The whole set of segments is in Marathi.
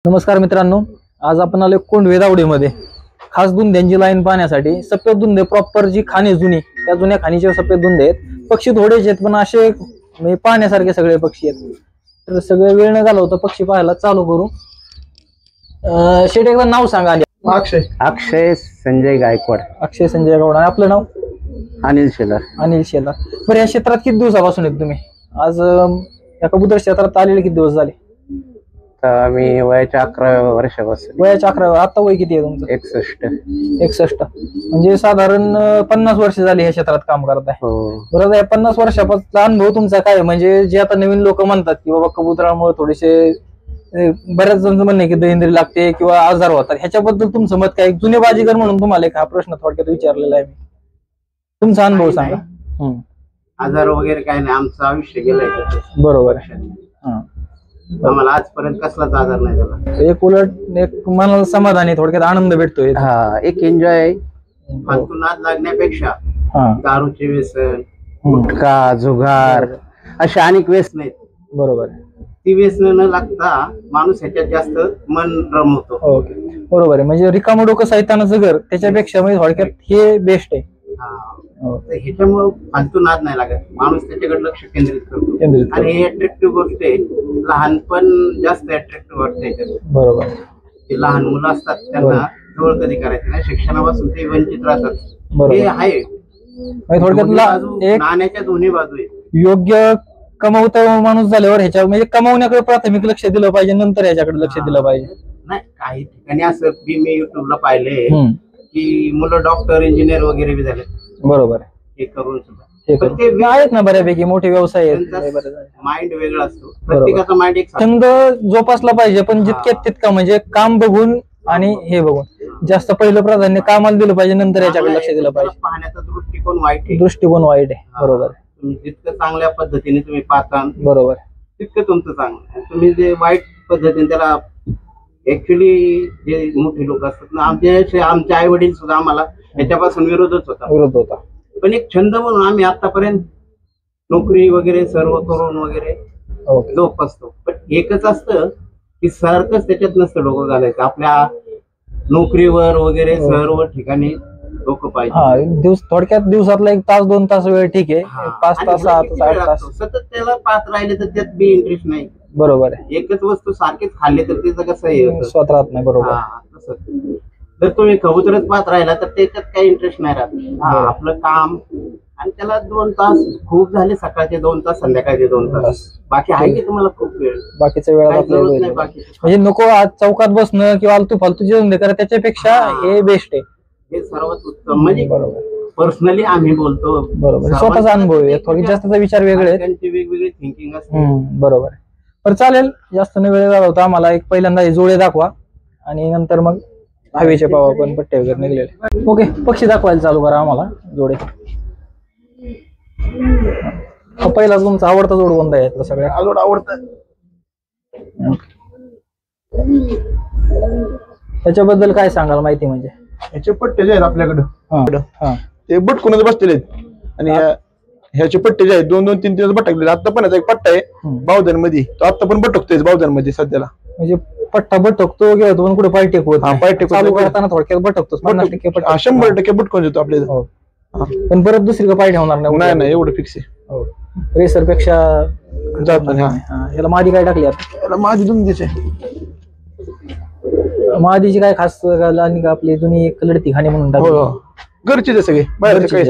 नमस्कार मित्रांनो, आज आपण आलो कोंढवे दावडीमध्ये खास धुंद्यांची लाईन पाहण्यासाठी। सफेद धुंदे प्रॉपर जी खाणी जुनी, त्या जुन्या खाणीचे सफेद धुंदे आहेत। पक्षी थोडेच आहेत पण असे म्हणजे पाहण्यासारखे सगळे पक्षी आहेत। तर सगळे वेळ न घालवता पक्षी पाहायला चालू करू। शेट एकदा नाव सांगा। अक्षय संजय गायकवाड। अक्षय संजय गायकवाड। आपलं नाव? अनिल शेलार। अनिल शेलार। बरं, या क्षेत्रात किती दिवसापासून आहेत तुम्ही? आज या कबूतर क्षेत्रात आलेले किती दिवस झाले? मी वयाच्या 11व्या वर्षापासून। वयाच्या 11व्या। आता वय किती आहे तुमचं? 61 म्हणजे साधारण 50 वर्ष झाली या क्षेत्रात काम करताय। बरोबर। या 50 वर्षापासूनचा अनुभव तुमचा काय? म्हणजे जे आता नवीन लोक म्हणतात की बाबा कबुतरामुळे थोडेसे बऱ्याच जणांचं म्हणणं आहे की दहिंद्री लागते किंवा आजार होतात, ह्याच्याबद्दल तुमचं मत काय? जुने बाजीगर म्हणून तुम्हाला एक हा प्रश्न थोडक्यात विचारलेला आहे मी, तुमचा अनुभव सांगा। आजार वगैरे काय नाही, आमचं आयुष्य गेलंय। बरोबर आहे। आम्हाला आजपर्यंत कसलाच आजार नाही झाला। एक उलट एक मनाला समाधानी, थोडक्यात आनंद भेटतोय। एक एन्जॉय। फालतू नाद लागण्यापेक्षा दारूचे व्यसन, गुटखा, जुगार अशा अनेक व्यसन आहेत। बरोबर। ती व्यसन न लागता माणूस ह्याच्यात जास्त मन रमवतो। ओके, बरोबर आहे। म्हणजे रिकामं डोकं सैतानाचं घर, त्याच्यापेक्षा म्हणजे थोडक्यात हे बेस्ट आहे। ह्याच्यामुळे फालतू नाद नाही लागत, माणूस त्याच्याकडे लक्ष केंद्रित करतो। आणि हे अट्रॅक्टिव्ह गोष्ट आहे, लहानपण जास्त अट्रॅक्टिव्ह वाटतं। बरोबर। ते लहान मुलं असतात त्यांना जवळ कधी करायचं नाही, शिक्षणापासून ते वंचित राहतात। हे आहे थोडक्यात नाण्याच्या दोन्ही बाजू आहेत। योग्य कमवता माणूस झाल्यावर ह्याच्या म्हणजे कमावण्याकडे प्राथमिक लक्ष दिलं पाहिजे, नंतर ह्याच्याकडे लक्ष दिलं पाहिजे। नाही, काही ठिकाणी असं मी युट्यूबला पाहिले की मुलं डॉक्टर, इंजिनियर वगैरे बी झाले। बरोबर आहे। हे करून सुद्धा पण ते आहेत ना बऱ्यापैकी मोठे व्यवसाय आहेत। माइंड वेगळा असतो, प्रत्येकाचा माइंड एक छंद जोपासला पाहिजे, पण जितक्यात तितका म्हणजे काम बघून आणि हे बघून जास्त पहिलं प्राधान्य कामाला दिलं पाहिजे, नंतर याच्याकडे लक्ष दिलं पाहिजे। पाहण्याचा दृष्टिकोन वाईट आहे। दृष्टिकोन वाईट आहे। बरोबर। तुम्ही जितकं चांगल्या पद्धतीने तुम्ही पाहता, बरोबर, तितकं तुमचं चांगलं। तुम्ही जे वाईट पद्धतीने त्याला ऍक्च्युली जे मोठे लोक असतात ना, आमचे आई वडील सुद्धा आम्हाला याच्यापासून विरोध होता। पण एक छंद म्हणून आम्ही आतापर्यंत नोकरी वगैरे सर्व करून वगैरे जोपासतो। पण एकच असतं की सारखंच त्याच्यात नसतं डोकं घालायचं। आपल्या नोकरीवर वगैरे सर्व ठिकाणी डोकं पाहिजे। थोडक्यात दिवसातला 1 तास 2 तास वेळ ठीक आहे, 5 तास 8 तास सतत त्याला पाहत राहिले तर त्यात बी इंटरेस्ट नाही। बरोबर आहे। एकच वस्तू सारखीच खाल्ली तर त्याचं कसं आहे, स्वतः राहत नाही। बरोबर। जर तुम्ही कबूतरच पाहत राहिला तर त्याच्यात काही इंटरेस्ट नाही राहत। आपलं काम आणि त्याला 2 तास खूप झाले, सकाळचे 2 तास, संध्याकाळचे 2 तास, बाकी आहे की तुम्हाला खूप वेळ, बाकीचा वेळ म्हणजे नको आज चौकात बसणं किंवा आलतू फालतू जे धंदे करा, त्याच्यापेक्षा हे बेस्ट आहे। हे सर्वात उत्तम। म्हणजे पर्सनली आम्ही बोलतो, बरोबर, स्वतःचा अनुभव आहे, थोडी जास्तचा विचार वेगळे, त्यांची वेगवेगळी थिंकिंग असते। बरोबर। तर चालेल, जास्त न वेळ झाला होता, आम्हाला एक पहिल्यांदा हे जोडे दाखवा आणि नंतर मग हवेचे पावा पण पट्टे वगैरे निघलेले। ओके, पक्षी दाखवायला चालू करा आम्हाला जोडे। पहिला तुमचा आवडता जोड कोणता आहे? सगळ्यात आवडतं त्याच्याबद्दल काय सांगाल माहिती? म्हणजे ह्याचे पट्टे जे आहेत आपल्याकडं ते बटकूनच बसलेले आहेत, आणि ह्याचे पट्टे जे आहेत 2-2, 3-3 बटकलेले। आता पण एक पट्टा आहे बावधन मध्ये, तो आता पण बटकतोय बावधन मध्ये सध्याला। म्हणजे पट्टा बटकतो किंवा तो पण कुठे पाय टेकवत? पाय टेकवत चालू करताना थोडक्यात बटकतो, 50% पट्टा, 100% बटकून येतो आपल्याला। पण परत दुसरीकडे पाय ठेवणार नाही? नाही, एवढं फिक्स आहे। रेसर पेक्षा जात नाही। याला मादी काय टाकली आता? याला माझी धुंदीच आहे। मादीची काय खास आणि का आपली जुनी एक लढती खाणी म्हणून टाकली? घरचीच आहे सगळे, बाहेरचे काही।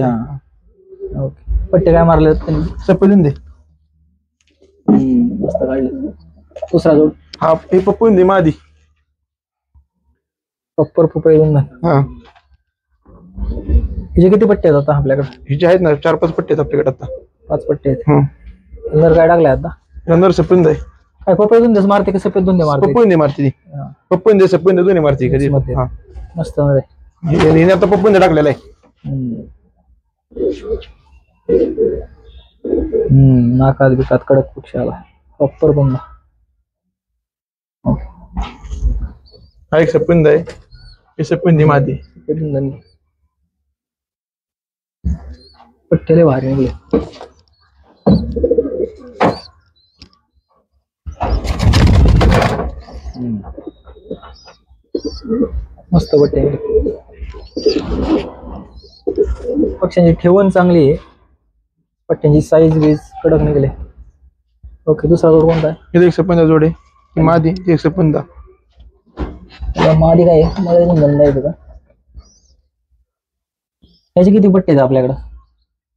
ओके, पट्टे काय मारले त्यांनी? सफेद धुंदे मस्त काढले। दुसरा जोड हे पप्पूंदी मादी, पप्पर फुपळे गुंदा। हिचे किती पट्टे आहेत आता आपल्याकडे? हिचे आहेत ना 4-5 पट्टे आहेत आपल्याकडे आता। 5 पट्टे आहेत। नर काय टाकले आता? नर सफेद आहे। काय पप्पे धुंदेच मारते का सफेद धुंदे मारते? पप्पूंदी मारते ती, पप्पूंदी सफेद दोन्ही मारते कधी। मस्त मध्ये हिने आता पप्पूंदी टाकलेला आहे। नाकात बिकात कडक पक्षी आला, प्रॉपर गुंडा। हा एक सफेद आहे, हे सफेद मादी। पट्टेले भारी निघले। मस्त पट्टे. पक्ष्यांची ठेवण चांगली आहे, पट्ट्यांची साईज बीज कडक निघले. ओके, दुसरा जोड कोणता आहे? हे 115 जोड आहे, ही मादी 115. मादी काय आहे? मला बंद आहे का? ह्याचे किती पट्टे आहेत आपल्याकडं?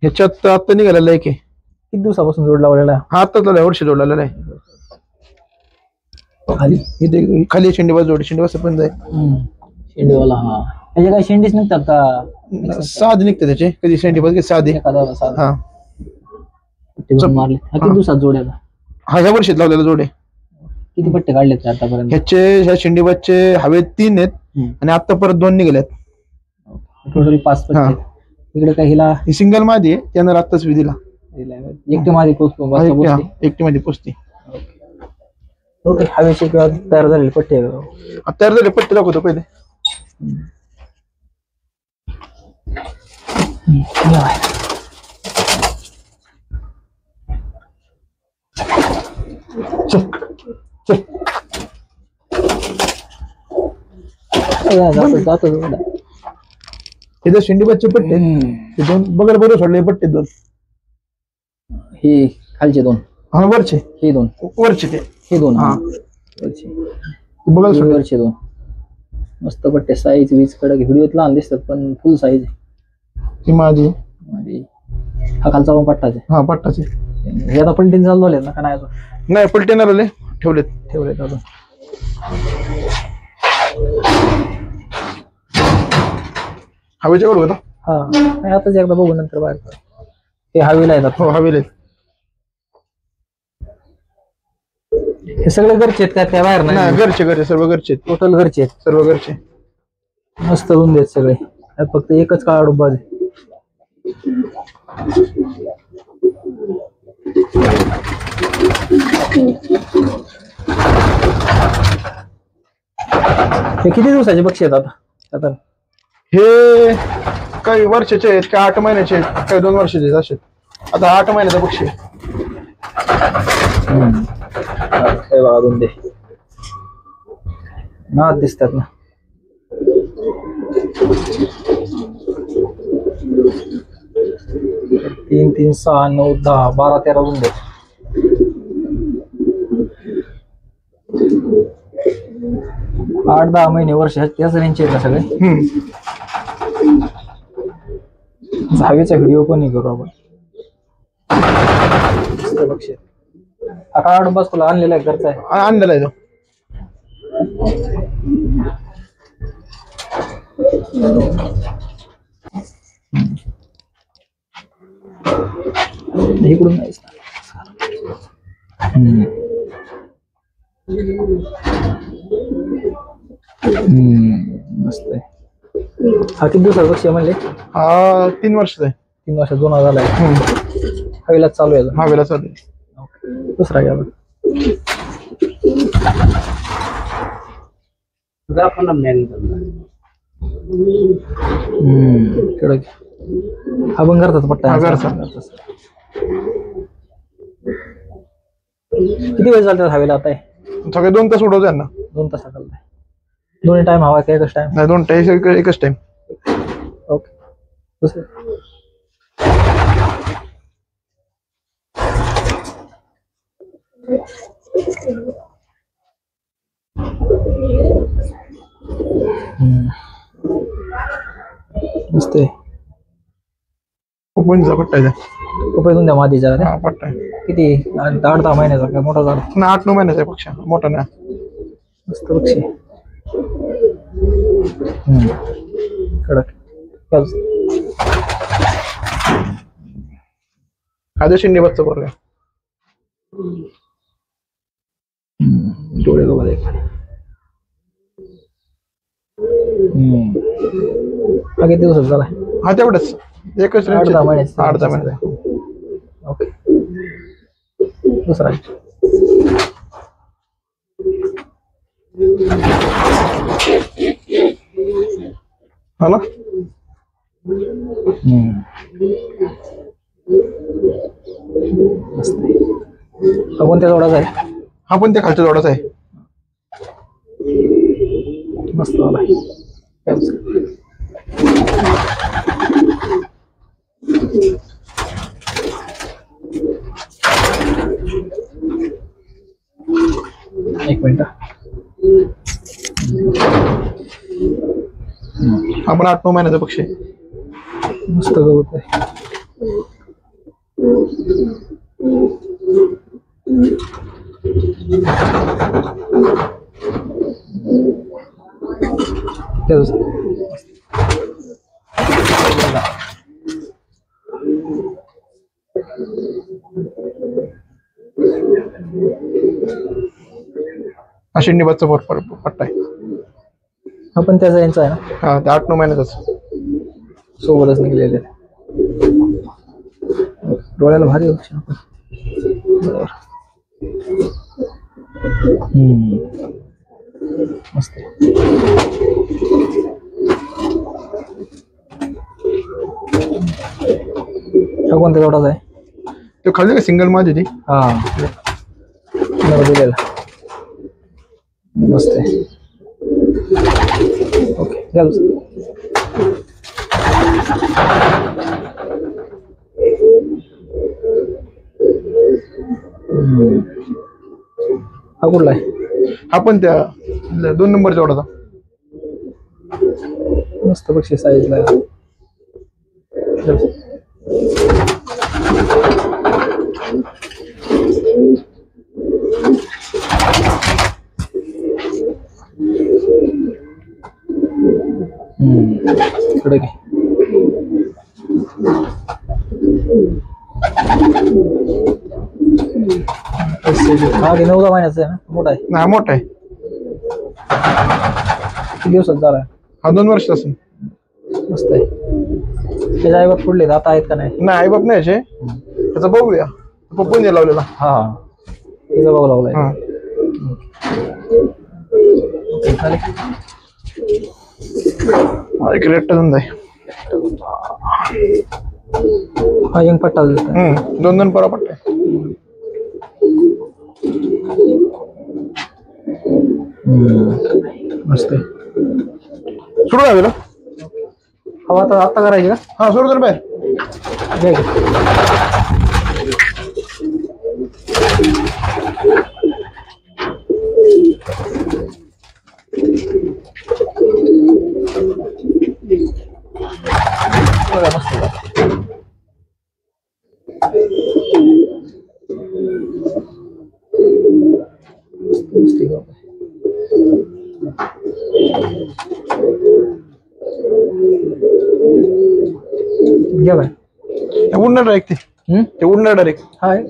ह्याच्यात आता निघालेला आहे की किती दिवसापासून जोड लावलेला आहे? हा आताच लावलाय, वर्ष जोड लावलेला आहे. खाली इथे खाली शेंडीबाज जोड, शेंडीबाज पण आहे. शेंडीवाला. हा, त्याचे काही शेंडीच निघतात का? साधे निघते त्याचे, कधी शेंडीबाज कधी साधे. एखादा हा पट्टे जोड मारले. हा किती दिवसात जोड्याला? हा ह्या वर्षीत लावलेला जोड आहे. किती पट्टे काढलेत आतापर्यंत? ह्या शेंडीबाजचे हवेत 3 आहेत आणि आता परत 2 निघाल्यात. टोटल 5 पट्टे आहेत. इकडे काही हिला ही सिंगल मादी आहे, त्यानं आत्ताच विधीला एकटी माझी पोचतो. एकटी मध्ये पोचते. ओके, हवेचे किंवा तयार झालेले पट्टे तयार झाले पट्टे दाखवतो पहिले. जातो. इथं शेंडीबाजचे पट्टे ते 2 बघायला बरोबर सोडले पट्टे 2. हे खालचे 2, हा वरचे, हे 2 वरचे ते हे 2. हा वरचे बघायला सोडले. वरचे 2 मस्त पट्टे. साईज वीज कडक, व्हिडिओत लहान दिसतात पण फुल साईज ही माझी. हा खालचा पण पट्टाचे. हा पट्टाचे. हे आता पलटीन चालू झाले ना का नाही? अजून नाही पलटे नाही आले, ठेवलेत. अजून हवेच्या वर होता. हा नाही, आताच एकदा बघू नंतर बाहेर काढू. हे हवेला येतात. हो हवेले. हे सगळे घरचे आहेत का? त्या बाहेर नाही नाही? घरचे सर्व घरचे आहेत. टोटल घरचे आहेत. सर्व घरचे. मस्त रुंद आहेत सगळे. त्यात फक्त एकच काळा डुब्बा आहे. हे किती दिवसाचे पक्षी आहेत आता? हे काही वर्षाचे आहेत, काही 8 महिन्याचे आहेत, काही 2 वर्षाचे आहेत असे. आता 8 महिन्याचा पक्षी आहे. रुंदे ना दिसतात ना. तीन 3 6 9 10 12 13 रुंदे. 8-10 महिने वर्ष त्याच रेंजचे आहेत सगळे. हवेचा व्हिडिओ पण करू आपण. हा काळा डुब्बा तुला आणलेला आहे, घरचा आहे? आणलेला आहे तो. इकडून नाही मस्त आहे. हा किती दिवसाचा पक्षी आहे म्हणले? हा 3 वर्षाचा आहे. 3 वर्ष जुना झालाय. हवेला चालू आहे. हवेला चालू आहे. दुसरा घ्या बघ. हा पण करतात पट्टा. किती वेळ चालतात हवेला आता? सगळे 2 तास उडवतो यांना. 2 तास चालतंय. दोन्ही टाइम हवा का एकच टाइम? नाही 2 टाइम, एकच टाइम. ओके. दुसरं मस्त आहे. उंचा पट्टा आहे. रुपये द्या मादीच्या. हा पट्टा आहे. किती? 8-10 महिन्याचा काय? मोठा झाला? 8-9 महिन्याचा पक्ष, मोठा नाही. मस्त पक्षी. कडक. आधी शेंडीबाजचा बरोबर. डोळे बघा एक. हा किती दिवसात झाला? हा तेवढंच, एकच 8-10 महिने. 8-10 महिने. ओके. दुसरा हा ना. हा कोणत्या जोडाचा आहे? हा पण त्या खालच्या जोडाचा आहे. मस्त झाला. एक मिनिट. आपण 8-9 महिन्याचा पक्षी आहे. मस्त गवत आहे. हा शिंडीबादचा पट्टा आहे. हा पण त्याचा यांचा आहे ना. हा, ते 8-9 महिन्याचाच सोबतच निघलेले. डोळ्याला भारी होते. मस्त. हा कोणत्या जोडाचा आहे? तो खाली सिंगल माझी ती. हा दिलेला. मस्त आहे. ओके घ्या. हा कुठला आहे? हा पण त्या 2 नंबरच्या जोडाचा. मस्त पक्षी साईजला. इकडे घे. हा 9 महिन्याचा आहे ना. मोठा आहे. हा मोठा आहे. किती दिवसात झाला? हा 2 वर्ष असेल. मस्त आहे. त्याचे आई बाप फुडले आता आहेत का नाही? नाही, आई बाप नाही याचे. त्याचा बघूया. पप्पून लावलेला. हा त्याचा बघू लागलाय. एक रेट धंदा आहे. हा यंग पट्टा. 2 परा पट्टा आहे. मस्त आहे. सोडू द्यावेला. हवा आता आता करायची का? हा सोडू दे बाहेर. घ्या बाय. उडणार डायरेक्ट ते उडणार डायरेक्ट. हाय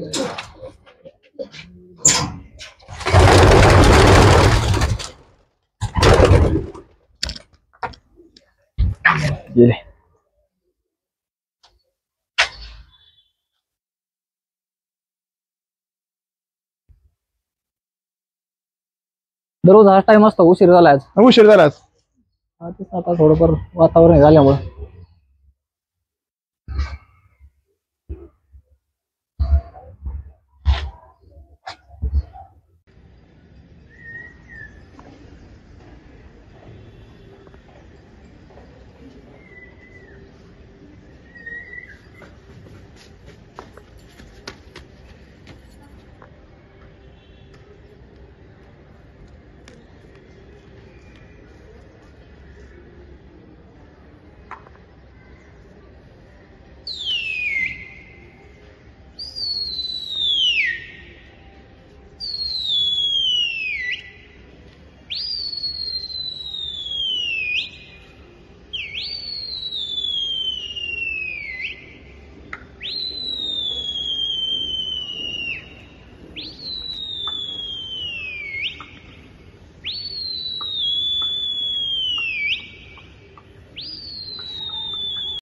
गेले. दररोज हा टाइम असतो. उशीर झाला आज. उशीर झाला आज. आता थोडंफार वातावरण झाल्यामुळे